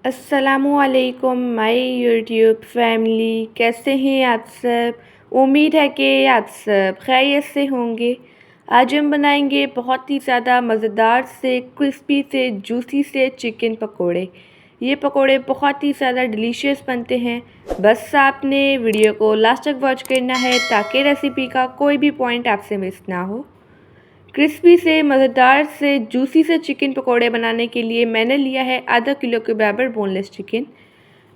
अस्सलामुअलैकुम my YouTube family, कैसे हैं आप सब। उम्मीद है कि आप सब खैरियत से होंगे। आज हम बनाएंगे बहुत ही ज़्यादा मज़ेदार से क्रिस्पी से जूसी से चिकन पकोड़े। ये पकोड़े बहुत ही ज़्यादा डिलीशियस बनते हैं। बस आपने वीडियो को लास्ट तक वॉच करना है ताकि रेसिपी का कोई भी पॉइंट आपसे मिस ना हो। क्रिस्पी से मज़ेदार से जूसी से चिकन पकोड़े बनाने के लिए मैंने लिया है आधा किलो के बराबर बोनलेस चिकन।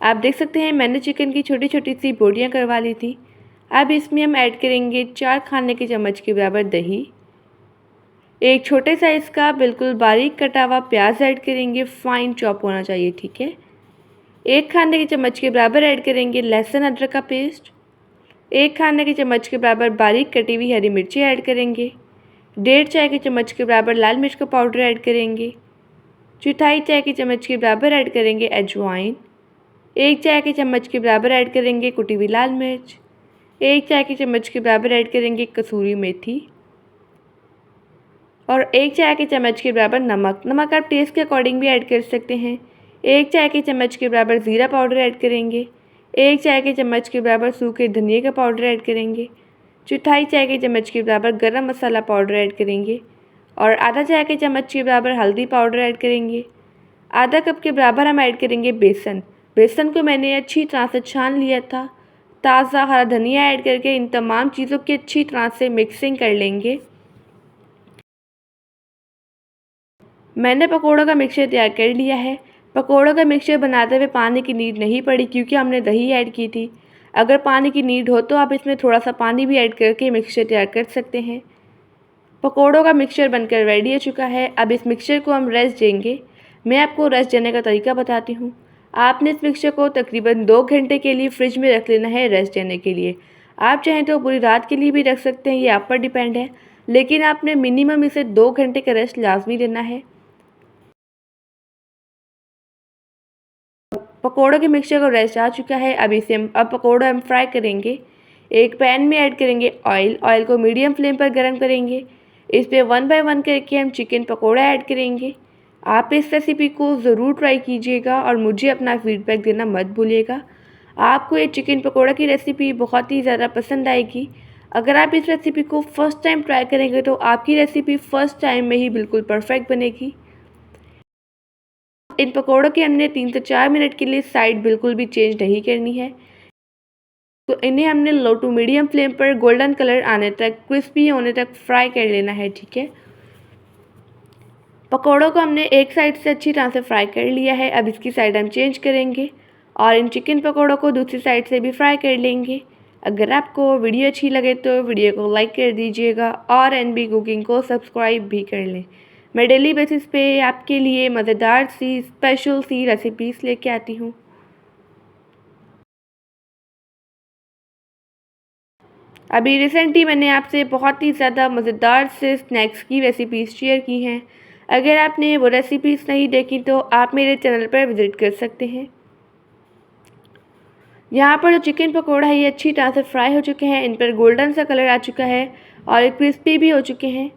आप देख सकते हैं मैंने चिकन की छोटी छोटी सी बोटियाँ करवा ली थी। अब इसमें हम ऐड करेंगे 4 खाने के चम्मच के बराबर दही, एक छोटे साइज़ का बिल्कुल बारीक कटा हुआ प्याज ऐड करेंगे, फाइन चॉप होना चाहिए, ठीक है। 1 खाने के चम्मच के बराबर ऐड करेंगे लहसुन अदरक का पेस्ट। 1 खाने के चम्मच के बराबर बारीक कटी हुई हरी मिर्ची ऐड करेंगे। 1.5 चाय के चम्मच के बराबर लाल मिर्च का पाउडर ऐड करेंगे। 1/4 चाय के चम्मच के बराबर ऐड करेंगे अजवाइन। 1 चाय के चम्मच के बराबर ऐड करेंगे कुटी हुई लाल मिर्च। 1 चाय के चम्मच के बराबर ऐड करेंगे कसूरी मेथी और 1 चाय के चम्मच के बराबर नमक। नमक आप टेस्ट के अकॉर्डिंग भी ऐड कर सकते हैं। 1 चाय के चम्मच के बराबर ज़ीरा पाउडर ऐड करेंगे। 1 चाय के चम्मच के बराबर सूखे धनिया का पाउडर ऐड करेंगे। 1/4 चाय के चम्मच के बराबर गरम मसाला पाउडर ऐड करेंगे और आधा चाय के चम्मच के बराबर हल्दी पाउडर ऐड करेंगे। आधा कप के बराबर हम ऐड करेंगे बेसन। बेसन को मैंने अच्छी तरह से छान लिया था। ताज़ा हरा धनिया ऐड करके इन तमाम चीज़ों की अच्छी तरह से मिक्सिंग कर लेंगे। मैंने पकोड़ों का मिक्सचर तैयार कर लिया है। पकोड़ों का मिक्सचर बनाते हुए पानी की नीड नहीं पड़ी क्योंकि हमने दही ऐड की थी। अगर पानी की नीड हो तो आप इसमें थोड़ा सा पानी भी ऐड करके मिक्सचर तैयार कर सकते हैं। पकोड़ों का मिक्सचर बनकर रेडी हो चुका है। अब इस मिक्सचर को हम रेस्ट देंगे। मैं आपको रेस्ट देने का तरीका बताती हूँ। आपने इस मिक्सचर को तकरीबन 2 घंटे के लिए फ्रिज में रख लेना है रेस्ट देने के लिए। आप चाहें तो पूरी रात के लिए भी रख सकते हैं, ये आप पर डिपेंड है, लेकिन आपने मिनिमम इसे 2 घंटे का रेस्ट लाजमी देना है। पकोड़ों के मिक्सचर का रेस्ट आ चुका है। अब पकोड़े हम फ्राई करेंगे। एक पैन में ऐड करेंगे ऑयल। ऑयल को मीडियम फ्लेम पर गर्म करेंगे। इस पे 1 बाय 1 करके हम चिकन पकोड़ा ऐड करेंगे। आप इस रेसिपी को ज़रूर ट्राई कीजिएगा और मुझे अपना फीडबैक देना मत भूलिएगा। आपको ये चिकन पकोड़ा की रेसिपी बहुत ही ज़्यादा पसंद आएगी। अगर आप इस रेसिपी को फ़र्स्ट टाइम ट्राई करेंगे तो आपकी रेसिपी फ़र्स्ट टाइम में ही बिल्कुल परफेक्ट बनेगी। इन पकोड़ों की हमने 3 से 4 मिनट के लिए साइड बिल्कुल भी चेंज नहीं करनी है। तो इन्हें हमने लो टू मीडियम फ्लेम पर गोल्डन कलर आने तक, क्रिस्पी होने तक फ्राई कर लेना है, ठीक है। पकोड़ों को हमने एक साइड से अच्छी तरह से फ्राई कर लिया है। अब इसकी साइड हम चेंज करेंगे और इन चिकन पकोड़ों को दूसरी साइड से भी फ्राई कर लेंगे। अगर आपको वीडियो अच्छी लगे तो वीडियो को लाइक कर दीजिएगा और एनबी कुकिंग को सब्सक्राइब भी कर लें। मैं डेली बेसिस पे आपके लिए मज़ेदार सी स्पेशल सी रेसिपीज़ लेके आती हूँ। अभी रिसेंटली मैंने आपसे बहुत ही ज़्यादा मज़ेदार से स्नैक्स की रेसिपीज़ शेयर की हैं। अगर आपने वो रेसिपीज़ नहीं देखी तो आप मेरे चैनल पर विज़िट कर सकते हैं। यहाँ पर जो चिकन पकोड़ा है ये अच्छी तरह से फ्राई हो चुके हैं। इन पर गोल्डन सा कलर आ चुका है और ये क्रिस्पी भी हो चुके हैं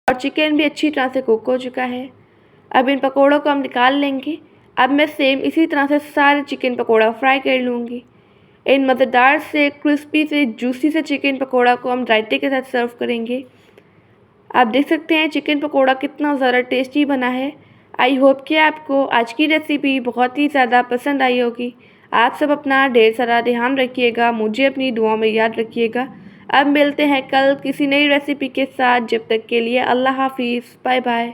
और चिकन भी अच्छी तरह से कुक हो चुका है। अब इन पकोड़ों को हम निकाल लेंगे। अब मैं सेम इसी तरह से सारे चिकन पकोड़ा फ्राई कर लूँगी। इन मज़ेदार से क्रिस्पी से जूसी से चिकन पकोड़ा को हम रायते के साथ सर्व करेंगे। आप देख सकते हैं चिकन पकोड़ा कितना ज़्यादा टेस्टी बना है। आई होप कि आपको आज की रेसिपी बहुत ही ज़्यादा पसंद आई होगी। आप सब अपना ढेर सारा ध्यान रखिएगा, मुझे अपनी दुआओं में याद रखिएगा। अब मिलते हैं कल किसी नई रेसिपी के साथ। जब तक के लिए अल्लाह हाफिज़, बाय बाय।